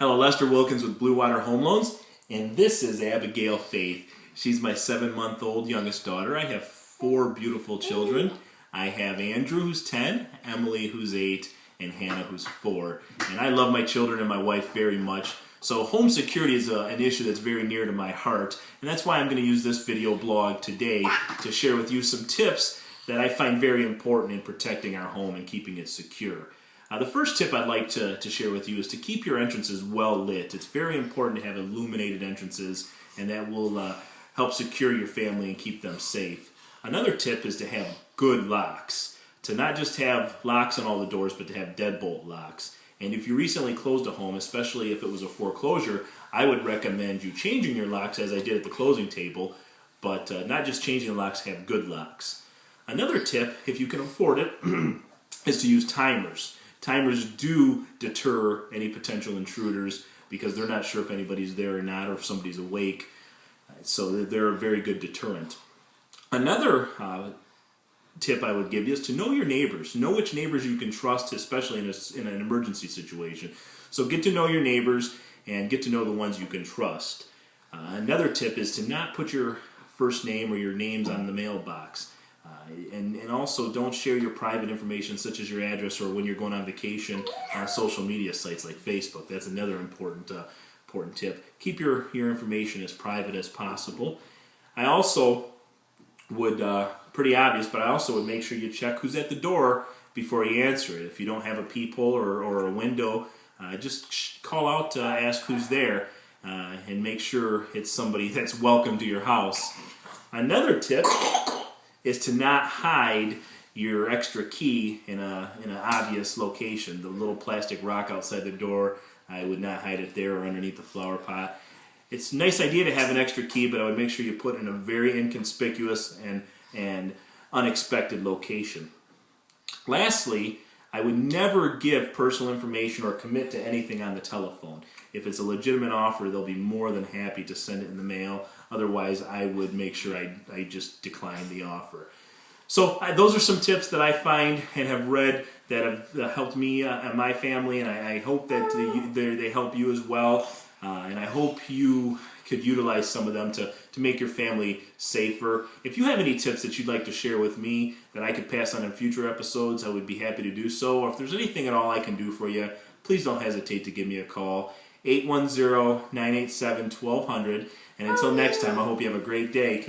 Hello, Lester Wilkins with Blue Water Home Loans, and this is Abigail Faith. She's my 7-month-old youngest daughter. I have 4 beautiful children. I have Andrew, who's 10, Emily, who's 8, and Hannah, who's 4. And I love my children and my wife very much. So home security is an issue that's very near to my heart, and that's why I'm going to use this video blog today to share with you some tips that I find very important in protecting our home and keeping it secure. The first tip I'd like to share with you is to keep your entrances well lit. It's very important to have illuminated entrances, and that will help secure your family and keep them safe. Another tip is to have good locks. To not just have locks on all the doors, but to have deadbolt locks. And if you recently closed a home, especially if it was a foreclosure, I would recommend you changing your locks as I did at the closing table, but not just changing the locks, have good locks. Another tip, if you can afford it, is to use timers. Timers do deter any potential intruders because they're not sure if anybody's there or not, or if somebody's awake. So they're a very good deterrent. Another tip I would give you is to know your neighbors. Know which neighbors you can trust, especially in an emergency situation. So get to know your neighbors and get to know the ones you can trust. Another tip is to not put your first name or your names on the mailbox. And also don't share your private information such as your address or when you're going on vacation on social media sites like Facebook. That's another important tip. Keep your information as private as possible. I also would, pretty obvious, but I also would make sure you check who's at the door before you answer it. If you don't have a peephole or a window, just call out to ask who's there and make sure it's somebody that's welcome to your house. Another tip is to not hide your extra key in an obvious location. The little plastic rock outside the door, I would not hide it there or underneath the flower pot. It's a nice idea to have an extra key, but I would make sure you put it in a very inconspicuous and unexpected location. Lastly, I would never give personal information or commit to anything on the telephone. If it's a legitimate offer, they'll be more than happy to send it in the mail. Otherwise, I would make sure I just decline the offer. So those are some tips that I find and have read that have helped me and my family, and I hope that they help you as well. And I hope you could utilize some of them to make your family safer. If you have any tips that you'd like to share with me that I could pass on in future episodes, I would be happy to do so. Or if there's anything at all I can do for you, please don't hesitate to give me a call. 810-987-1200. And until next time, I hope you have a great day.